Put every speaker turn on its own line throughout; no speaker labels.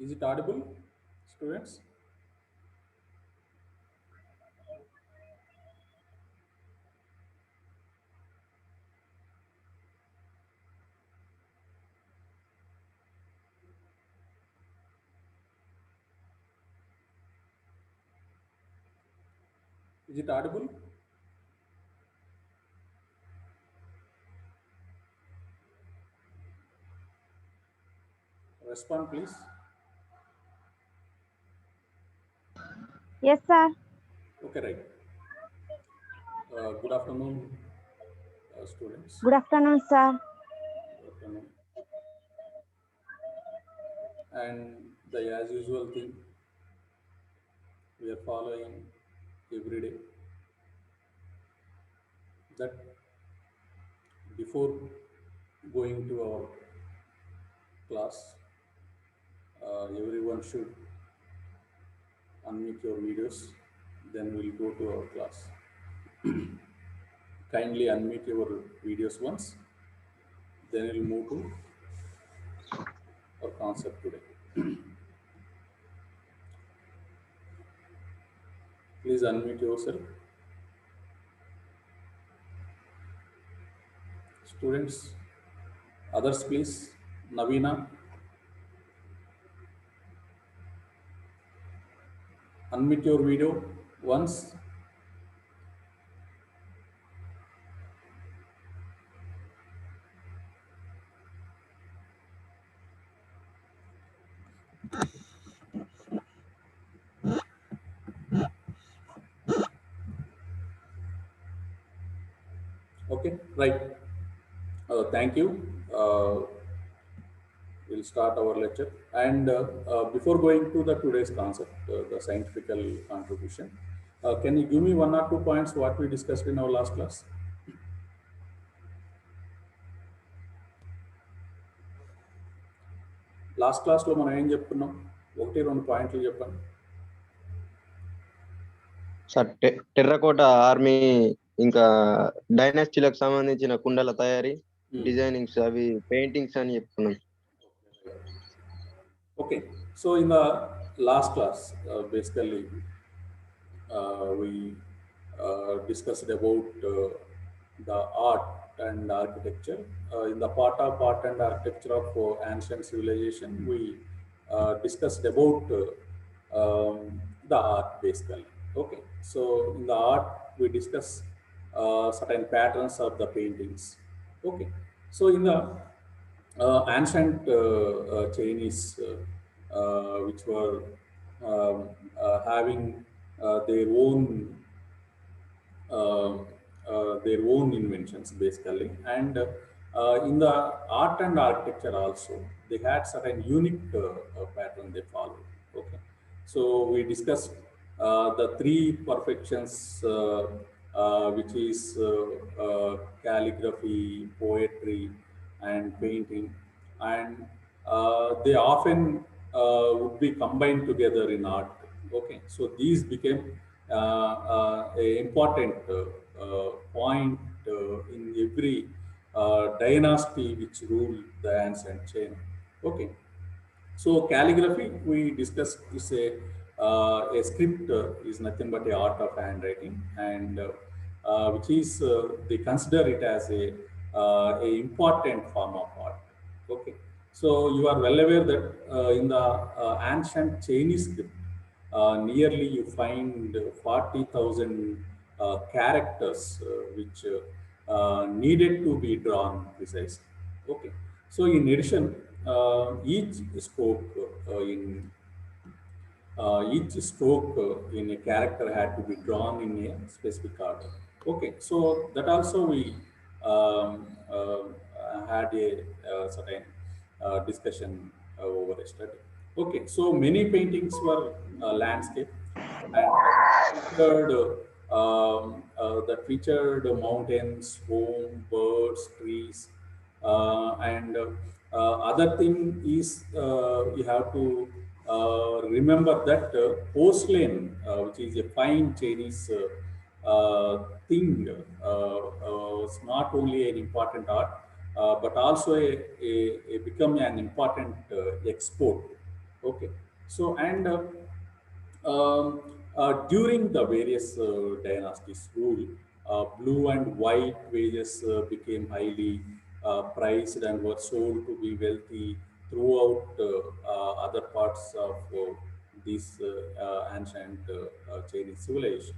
Is it audible, students? Is it audible? Respond, please.
Yes, sir.
Okay, right. Good afternoon, students.
Good afternoon, sir.
Good afternoon. And the as usual thing we are following every day that before going to our class, everyone should unmute your videos. Then we'll go to our class. Kindly unmute your videos once. Then we'll move to our concept today. Please unmute yourself. Students, others please. Navina, unmute your video once. Okay, right. Thank you. We'll start our lecture. And before going to the today's concept, the scientific contribution, can you give me one or two points what we discussed in our last class? Last క్లాస్లో మనం ఏం చెప్పుకున్నాం? ఒకటి రెండు పాయింట్లు చెప్పండి.
Sir terracotta army ఇంకా డైనాస్టీలకు సంబంధించిన కుండల తయారీ, డిజైనింగ్స్, అవి పెయింటింగ్స్ అని చెప్పుకున్నాం.
Okay, so in the last class, basically we discussed about the art and architecture. In the part of art and architecture of ancient civilization, we discussed about the art basically. Okay, so in the art, we discuss certain patterns of the paintings. Okay, so in the ancient Chinese, which were having their own their own inventions basically, and in the art and architecture also they had certain unique pattern they followed. Okay, so we discussed the three perfections, which is calligraphy, poetry, and painting, and they often would be combined together in art. Okay, so these became a important point in every dynasty which ruled the ancient China. Okay, so calligraphy we discussed is a script is nothing but a art of handwriting, and which is they consider it as a important form of art. Okay, so you are well aware that in the ancient Chinese script, nearly you find 40,000 characters which needed to be drawn precisely. Okay, so in addition, each stroke each stroke in a character had to be drawn in a specific order. Okay, so that also we had a certain discussion over a study. Okay, so many paintings were landscape and that featured mountains, home, birds, trees, and other thing is you have to remember that porcelain, which is a fine Chinese thing, is not only an important art, but also a become an important export. Okay, so during the various dynasties' rule, blue and white wages became highly prized and were sold to be wealthy throughout other parts of this ancient Chinese civilization.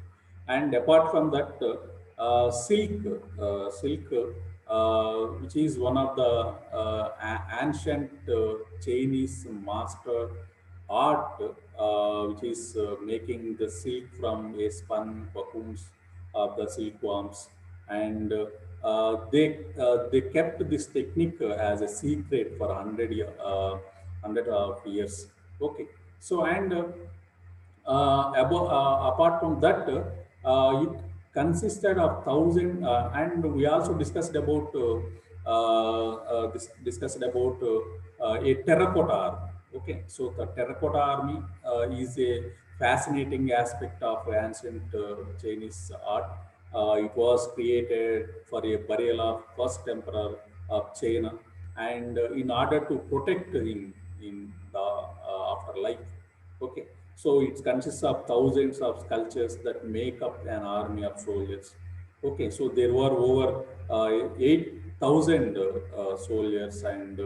And apart from that, silk, which is one of the ancient Chinese master art, which is making the silk from a spun cocoons of the silkworms, and they kept this technique as a secret for 100 of years. Okay, so apart from that, it consisted of thousand, and we also discussed about discussed about a terracotta army. Okay, so the terracotta army is a fascinating aspect of ancient Chinese art. It was created for a burial of first emperor of China, and in order to protect him in the afterlife. Okay, so it consists of thousands of sculptures that make up an army of soldiers. Okay, so there were over 8,000 soldiers and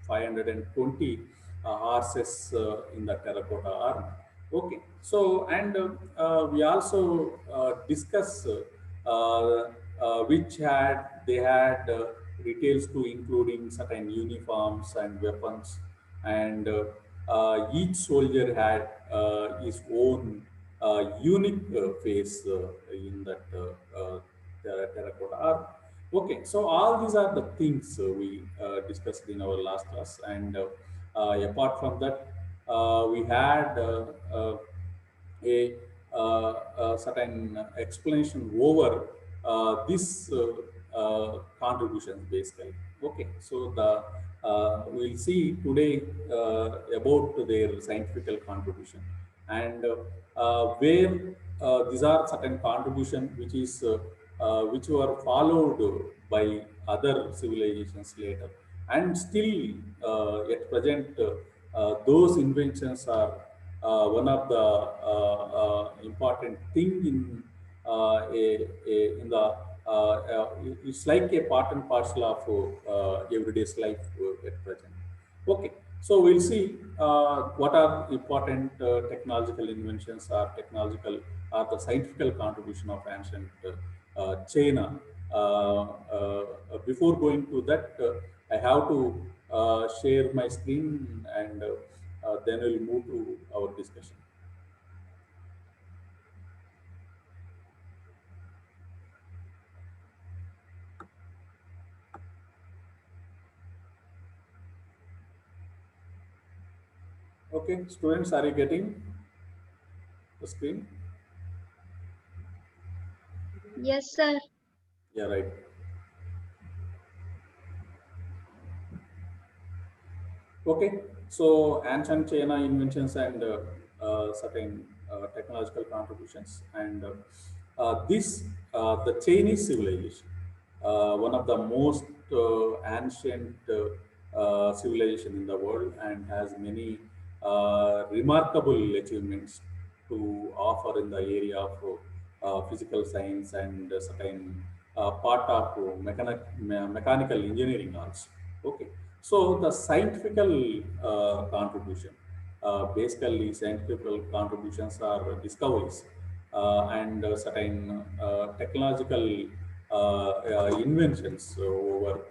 520 horses in the terracotta army. Okay, so we also discuss which had they had details to including certain uniforms and weapons, and each soldier had his own unique face in that terracotta art. Okay, so all these are the things we discussed in our last class, and apart from that, we had a, certain explanation over this contributions basically. Okay, so the we'll see today about their scientific contribution, and where these are certain contribution which were followed by other civilizations later, and still at present those inventions are one of the important thing in in the it's like a part and parcel of everyday's life at present. Okay, so we'll see what are important technological inventions or technological or the scientific contribution of ancient China. Before going to that, I have to share my screen, and then we'll move to our discussion. Okay, students, are you getting the screen?
Yes, sir.
Yeah, right. Okay, so ancient China inventions and certain technological contributions, and this the Chinese civilization, one of the most ancient civilization in the world, and has many remarkable achievements to offer in the area of physical science and certain part of mechanical engineering also. Okay, so the scientific contribution, basically scientific contributions are discoveries and certain technological inventions over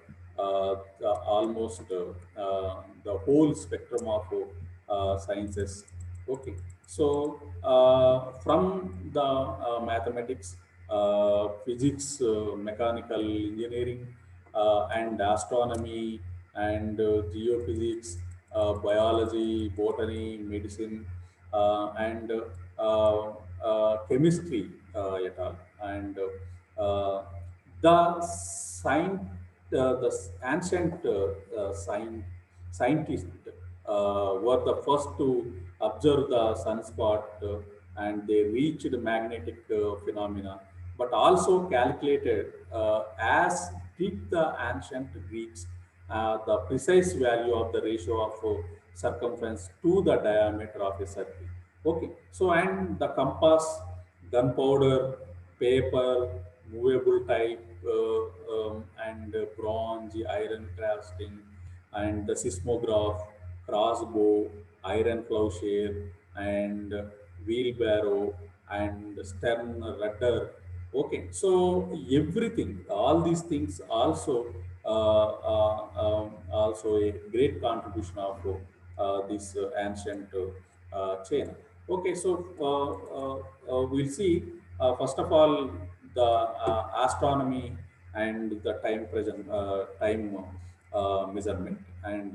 almost the whole spectrum of sciences. Okay, so from the mathematics, physics, mechanical engineering, and astronomy, and geophysics, biology, botany, medicine, and chemistry, et al. And the science, the ancient scientists were the first to observe the sunspot, and they reached magnetic phenomena, but also calculated, as did the ancient Greeks, the precise value of the ratio of circumference to the diameter of a circle. Okay, so and the compass, gunpowder, paper, movable type, and bronze, iron casting, and the seismograph, crossbow, iron plowshare, and wheelbarrow, and stern rudder. Okay, so everything, all these things also also a great contribution of this ancient chain. Okay, so we'll see first of all the astronomy and the time measurement, and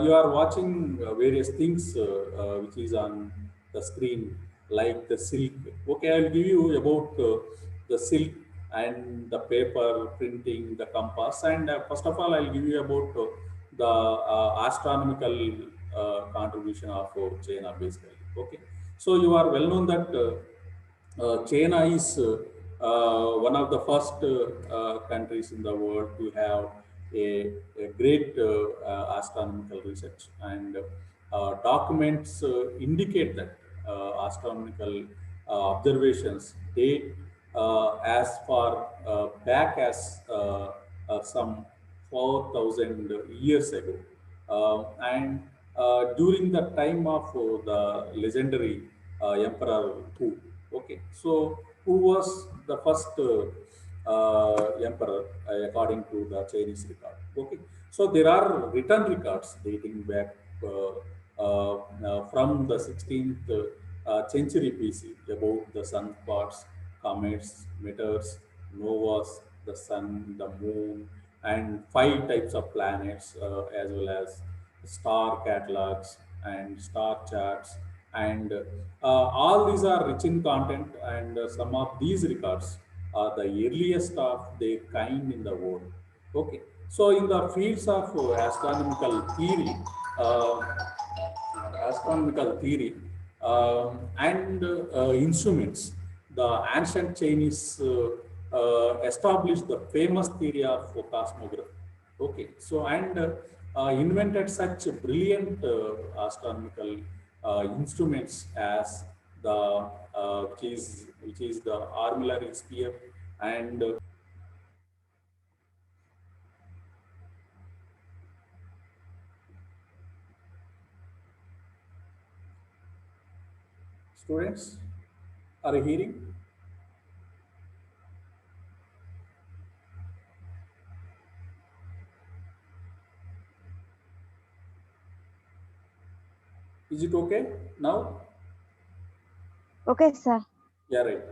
you are watching various things which is on the screen like the silk. Okay, I'll give you about the silk and the paper printing, the compass, and first of all, I'll give you about the astronomical contribution of China basically. Okay, so you are well known that China is one of the first countries in the world to have a great astronomical research, and documents indicate that astronomical observations date as far back as some 4,000 years ago. And during the time of the legendary Emperor Hu. Okay, so who was the first emperor according to the Chinese record? Okay, so there are written records dating back from the 16th century BC about the sun spots, comets, meteors, novas, the sun, the moon, and five types of planets, as well as star catalogs and star charts, and all these are rich in content, and some of these records are the earliest of their kind in the world. Okay, so in the fields of uh, astronomical theory and instruments, the ancient Chinese established the famous theory of cosmography. Okay, so and invented such brilliant astronomical instruments as the which is the armillary sphere, and students are you hearing? Is it okay now?
Okay, sir.
Yeah, right.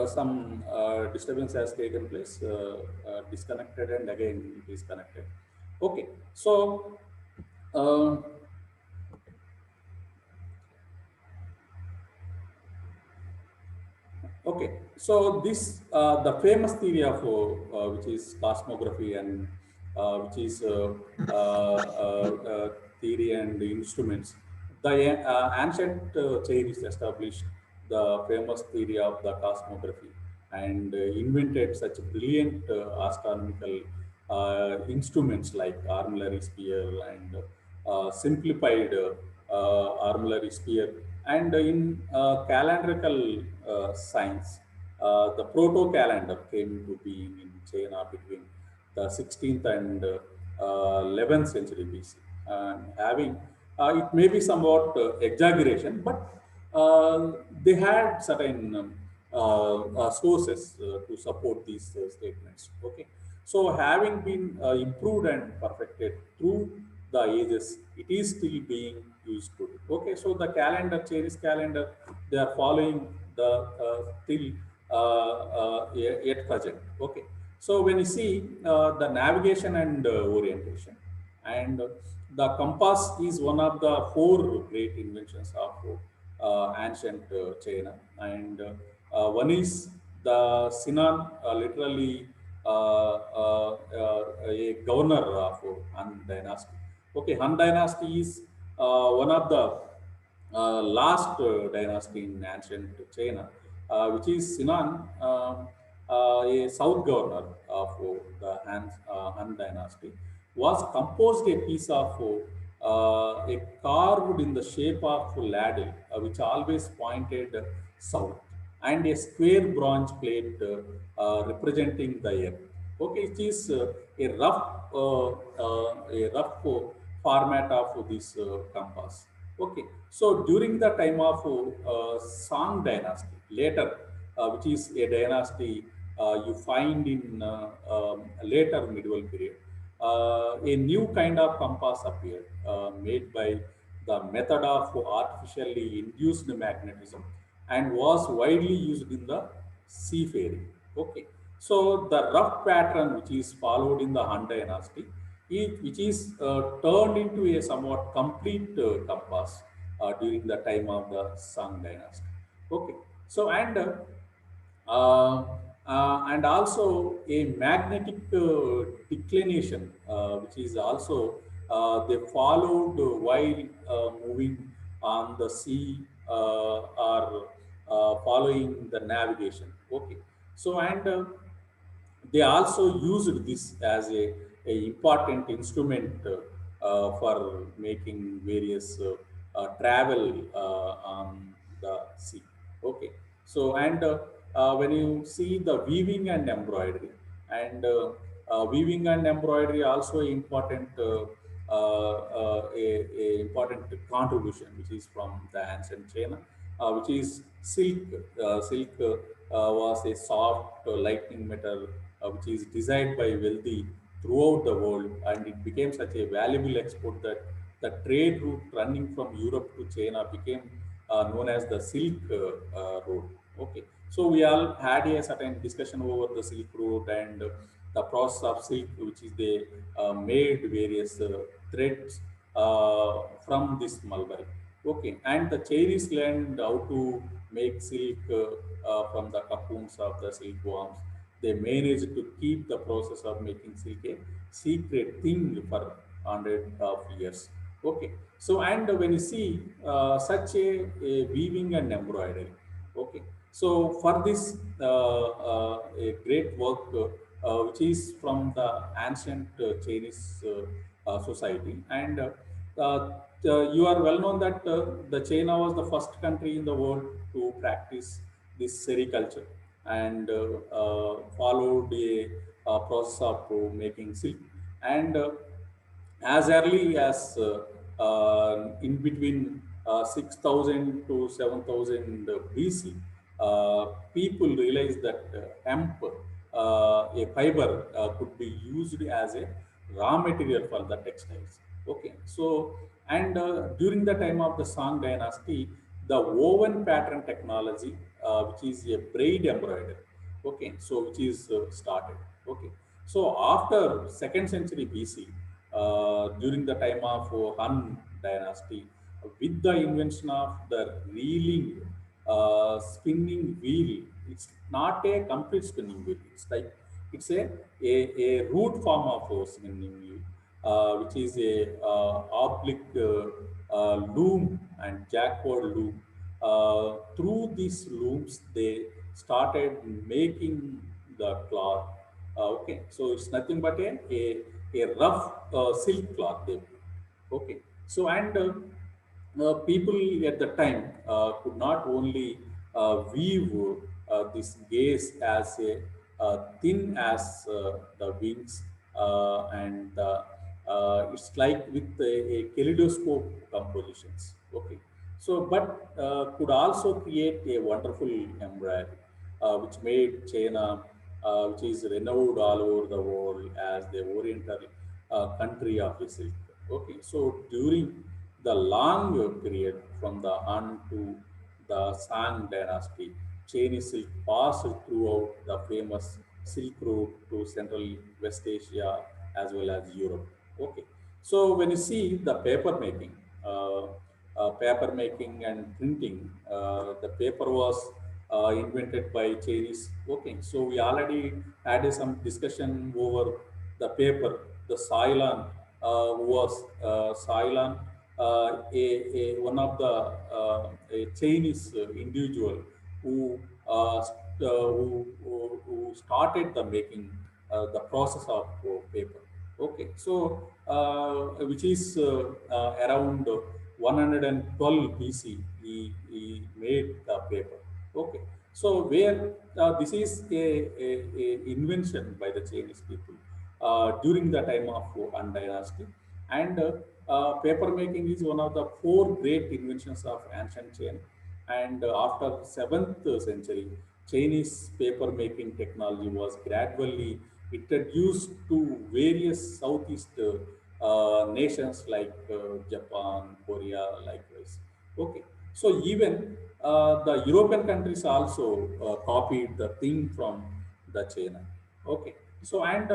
Some disturbance has taken place, disconnected and again it is connected. Okay, so uh, okay, so this the famous theory of which is cosmography, and which is theory and instruments. The ancient Chinese established the famous theory of the cosmography, and invented such brilliant astronomical instruments like armillary sphere, and simplified armillary sphere, and in calendrical science, the proto-calendar came into being in China between the 16th and 11th century BC. And having, it may be somewhat exaggeration, but they had certain sources to support these statements. Okay, so having been improved and perfected through the ages, it is still being used today. Okay, so the calendar, Chinese calendar, they are following the till yet present. Okay, so when you see the navigation and orientation, and the compass is one of the four great inventions of ancient China, and one is the Sinan, literally a governor of Han dynasty. Okay, Han dynasty is one of the last dynasty in ancient China, which is Sinan, a south governor of the Han dynasty, was composed a piece of a carved in the shape of ladle, which always pointed south, and a square bronze plate representing the earth. Okay, it is a rough format of this compass. Okay, so during the time of Song dynasty, later, which is a dynasty you find in later medieval period, a new kind of compass appeared, made by the method of artificially induced magnetism and was widely used in the seafaring. Okay, so the rough pattern which is followed in the Han dynasty, which is turned into a somewhat complete compass during the time of the Song dynasty. Okay, so uh, and also a magnetic declination, which is also they followed while moving on the sea or following the navigation. Okay, so they also used this as a important instrument for making various travel on the sea. Okay, so when you see the weaving and embroidery, and weaving and embroidery also important a important contribution which is from the ancient China, which is silk. Silk was a soft lightning metal which is designed by wealthy throughout the world, and it became such a valuable export that the trade route running from Europe to China became known as the Silk Road. Okay, so we all had a certain discussion over the Silk Road and the process of silk, which is they made various threads from this mulberry. Okay, and the Chinese learned how to make silk from the cocoons of the silkworms. They managed to keep the process of making silk a secret thing for hundred of years. Okay, so when you see such a weaving and embroidery, okay, so for this a great work which is from the ancient Chinese society, and you are well known that the China was the first country in the world to practice this sericulture and followed a process of making silk, and as early as in between 6000 to 7000 BC, people realized that hemp, a fiber, could be used as a raw material for the textiles. Okay, so during the time of the Song dynasty, the woven pattern technology, which is a braid embroidery, okay, so which is started. Okay, so after second century BC, during the time of Han dynasty, with the invention of the reeling spinning wheel, it's not a complete spinning wheel. It's like it's a root form of spinning wheel, which is a oblique loom and jackward loom. Through these looms, they started making the cloth. Okay, so it's nothing but a rough silk cloth they put. Okay, so people at the time could not only weave this gaze as a thin as the wings, and it's like with a kaleidoscope compositions. Okay, so but could also create a wonderful embroidery, which made China, which is renowned all over the world as the Oriental country of the silk. Okay, so during the long period from the Han to the Song dynasty, Chinese silk passed throughout the famous Silk Road to Central West Asia as well as Europe. Okay, so when you see the paper making and printing, the paper was invented by Chinese. Okay, so we already had some discussion over the paper. The Ceylon was Ceylon, one of the a Chinese individual who who started the making the process of paper. Okay, so which is around 112 BC, he made the paper. Okay, so where this is a invention by the Chinese people during the time of Han Dynasty, and paper making is one of the four great inventions of ancient China. And after 7th century, Chinese paper making technology was gradually introduced to various Southeast nations like Japan, Korea, likewise. Okay, so even the European countries also copied the thing from the China. Okay, so and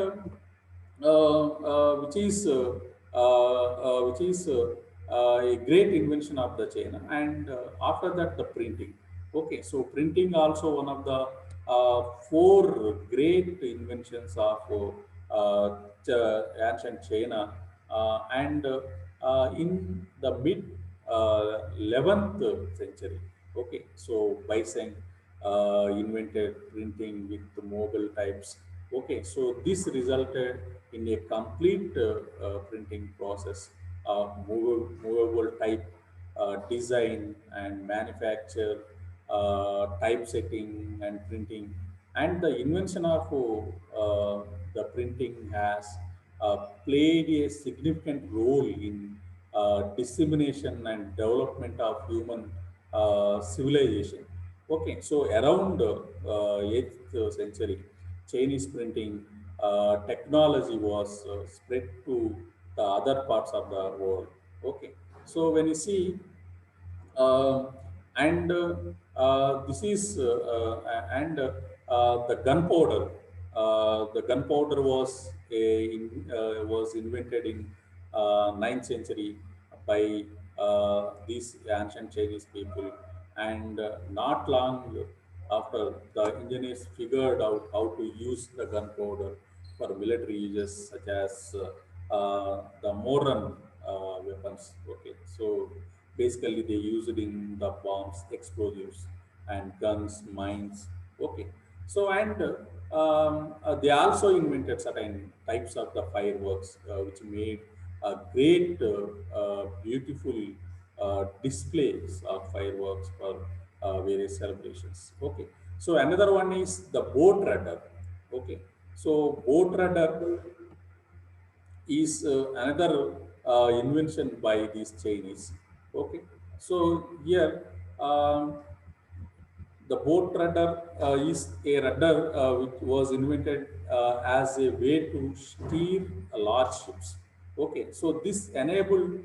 which is a great invention of the China. And after that, the printing. Okay, so printing also one of the four great inventions of ancient China. And in the mid 11th century, okay, so Baiseng invented printing with the mobile types. Okay, so this resulted in a complete printing process of movable type design and manufacture, typesetting and printing. And the invention of the printing has played a significant role in dissemination and development of human civilization. Okay, so around 8th century, Chinese printing technology was spread to the other parts of the world. Okay, so when you see and this is the gunpowder. The gunpowder was was invented in 9th century by these ancient Chinese people, and not long after, the engineers figured out how to use the gunpowder for military uses, such as the modern weapons. Okay, so basically they use it in the bombs, explosives, and guns, mines. Okay, so and they also invented certain types of the fireworks, which made a great, beautiful displays of fireworks for various celebrations. Okay, so another one is the boat rudder. Okay, so boat rudder is another invention by these Chinese. Okay, so here the boat rudder is a rudder which was invented as a way to steer large ships. Okay, so this enabled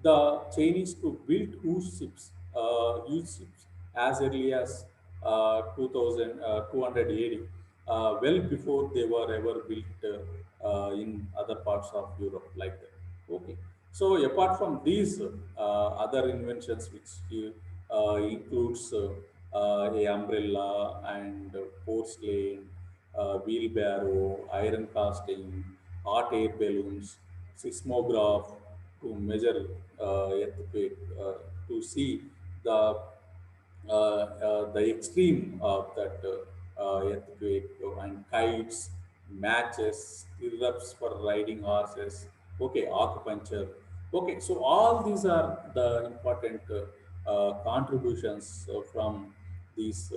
the Chinese to build huge ships as early as 2200 AD, well before they were ever built in other parts of Europe like that. Okay, so apart from these other inventions, which includes a umbrella and porcelain, wheelbarrow, iron casting, hot air balloons, seismograph to measure earthquake, to see the the extreme of that earthquake, and kites, matches, stirrups for riding horses, okay, acupuncture. Okay, so all these are the important contributions from these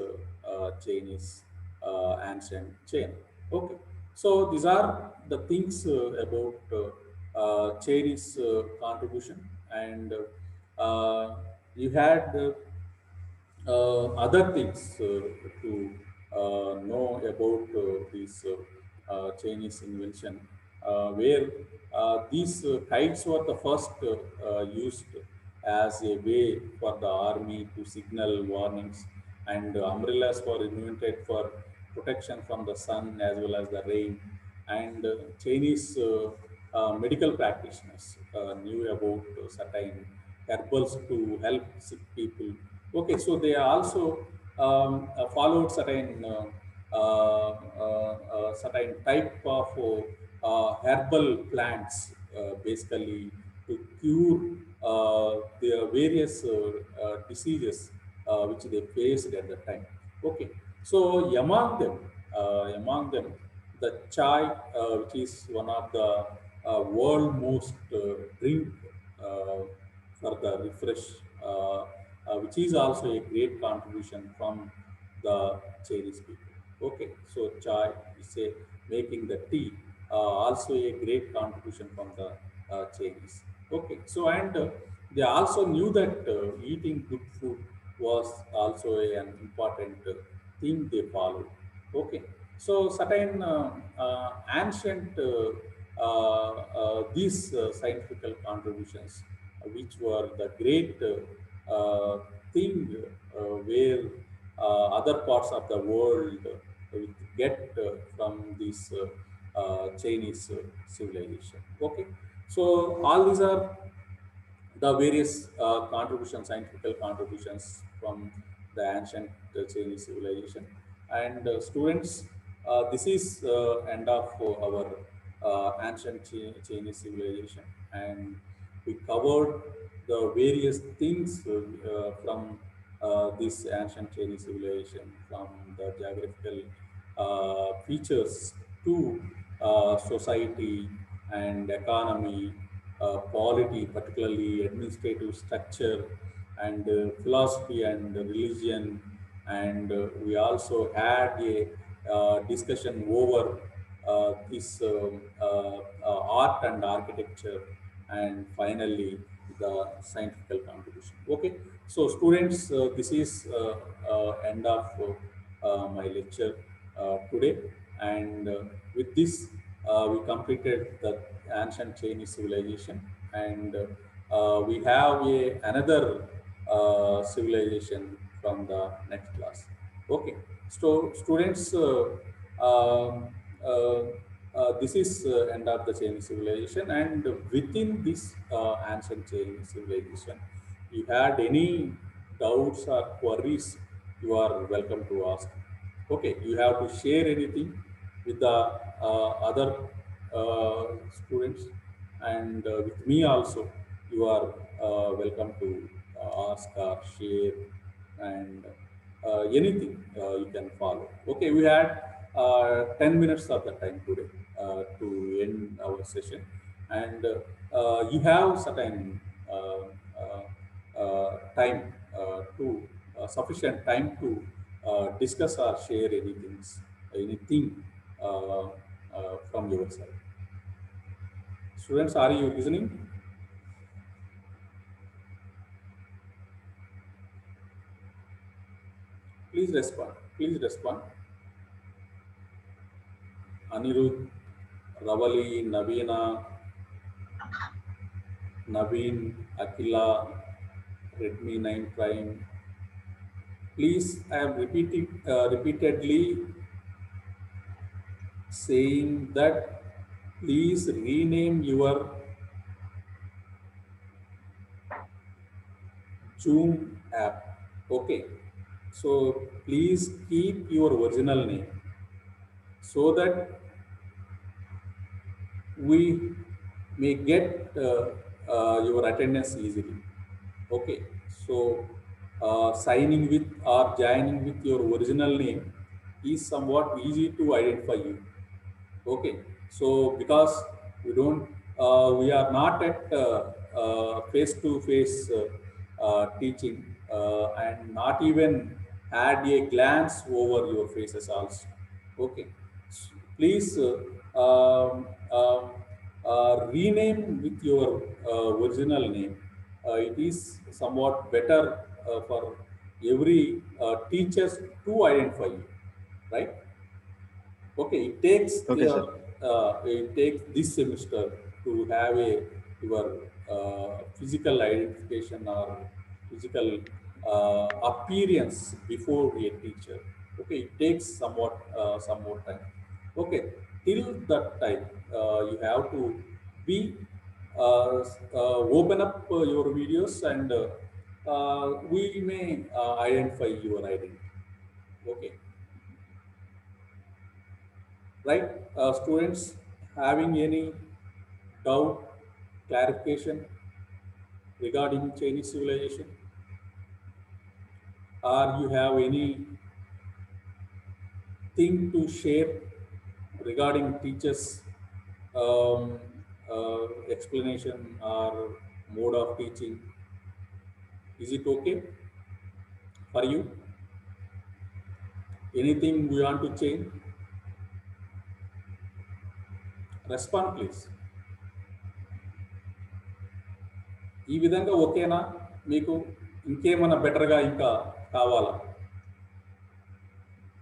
Chinese ancient chain. Okay, so these are the things about Chinese contribution. And you had other things to know about this Chinese invention, where these kites were the first used as a way for the army to signal warnings, and umbrellas were invented for protection from the sun as well as the rain. And Chinese medical practitioners knew about certain herbals to help sick people. Okay, so they also followed certain type of herbal plants, basically to cure their various diseases which they faced at the time. Okay, so among them, the chai, which is one of the world most drink uh, for the refresh, which is also a great contribution from the Chinese people. Okay, so chai is a making the tea, also a great contribution from the Chinese. Okay, so and they also knew that eating good food was also an important thing they followed. Okay, so certain ancient these scientific contributions, which were the great thing where other parts of the world get from this Chinese civilization. Okay, so all these are the various contributions, scientific contributions from the ancient Chinese civilization. And students, this is end of our ancient Chinese civilization, and we covered the various things from this ancient Chinese civilization, from the geographical features to society and economy, polity, particularly administrative structure, and philosophy and religion. And we also had a discussion over this art and architecture, and finally the scientific contribution. Okay, so students, this is end of my lecture today, and with this we completed the ancient Chinese civilization, and we have another civilization from the next class. Okay, so students, this is end of the Chinese civilization, and within this ancient Chinese civilization, you had any doubts or queries, you are welcome to ask. Okay, you have to share anything with the other students, and with me also. You are welcome to ask or share, and anything you can follow. Okay, we had 10 minutes of the time today to end our session, and you have certain time to sufficient time to discuss or share anything from your side. Students, are you listening? Please respond. Please respond. Anirudh, Ravali, Navina, Naveen, Akila, Redmi 9 Prime. Please, I am repeatedly saying that please rename your Zoom app. Okay. So please keep your original name so that we may get your attendance easily. Okay. So signing with or joining with your original name is somewhat easy to identify you. Okay, so because we are not at face-to-face teaching, and not even had a glance over your faces also. Okay, please rename with your original name. It is somewhat better for every teachers to identify you, right? Okay,
Okay, sir.
it takes this semester to have your physical identification or physical appearance before a teacher. Okay, it takes somewhat some more time. Okay, till that time, you have to be open up your videos, and we may identify your identity. Okay, right? Students having any doubt, clarification regarding Chinese civilization, or you have any thing to share regarding teachers, um, explanation or mode of teaching? Is it okay for you? Anything we want to change? Respond, please. ఈ విధంగా ఓకేనా? మీకు ఇంకేమైనా బెటర్గా ఇంకా కావాలా?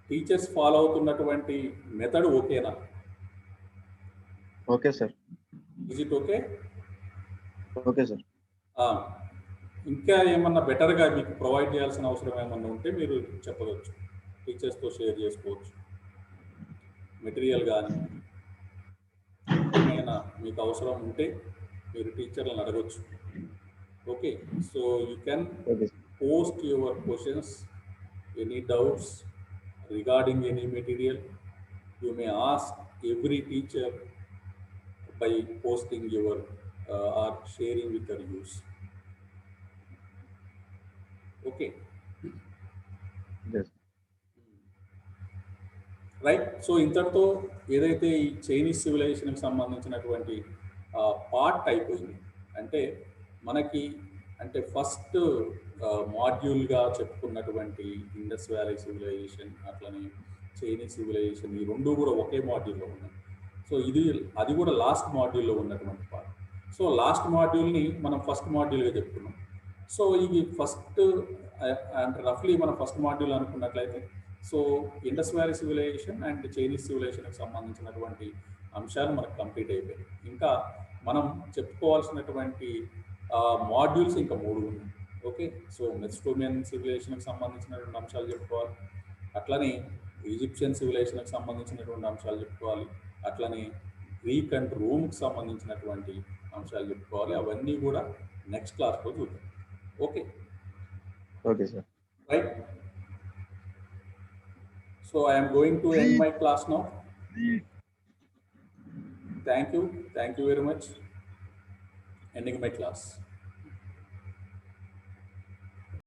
Teachers follow అవుతున్నటువంటి method ఓకేనా?
Okay sir.
Is it okay?
Okay sir.
ఇంకా ఏమన్నా బెటర్గా మీకు ప్రొవైడ్ చేయాల్సిన అవసరం ఏమన్నా ఉంటే మీరు చెప్పవచ్చు, టీచర్స్తో షేర్ చేసుకోవచ్చు. మెటీరియల్ కానీ ఏమైనా మీకు అవసరం ఉంటే మీరు టీచర్లను అడగచ్చు. Okay, so you can
okay sir.
post your questions, any doubts regarding any material. You may ask every teacher by posting your or sharing with your views. Okay,
Yes.
Right. So ఇంతటితో ఏదైతే ఈ Chinese సివిలైజేషన్కి సంబంధించినటువంటి part అయిపోయింది. అంటే మనకి అంటే first మాడ్యూల్గా చెప్పుకున్నటువంటి ఇండస్ వ్యాలీ సివిలైజేషన్, అట్లనే చైనీస్ సివిలైజేషన్, ఈ రెండు కూడా ఒకే మాడ్యూల్లో ఉన్నాయి. సో అది కూడా లాస్ట్ మాడ్యూల్లో ఉన్నటువంటి పార్ట్. సో లాస్ట్ మాడ్యూల్ని మనం ఫస్ట్ మాడ్యూల్గా చెప్పుకున్నాం. సో ఇది ఫస్ట్ అంటే రఫ్లీ మనం ఫస్ట్ మాడ్యూల్ అనుకున్నట్లయితే, so Indus valley civilisation and Chinese సివిలైజేషన్కి సంబంధించినటువంటి అంశాలు మనకు కంప్లీట్ అయిపోయాయి. ఇంకా మనం చెప్పుకోవాల్సినటువంటి మాడ్యూల్స్ ఇంకా 3 ఉన్నాయి. ఓకే, సో మెసోపొటేమియన్ సివిలైజేషన్కి సంబంధించినటువంటి అంశాలు చెప్పుకోవాలి, అట్లనే ఈజిప్షియన్ సివిలైజేషన్కి సంబంధించినటువంటి అంశాలు చెప్పుకోవాలి, అట్లనే గ్రీక్ అండ్ రోమ్కి సంబంధించినటువంటి అంశాలు చెప్పుకోవాలి. అవన్నీ కూడా నెక్స్ట్ క్లాస్లో చూద్దాం. Okay
okay sir.
Right. So I am going to end my class now. Thank you very much. Ending my class.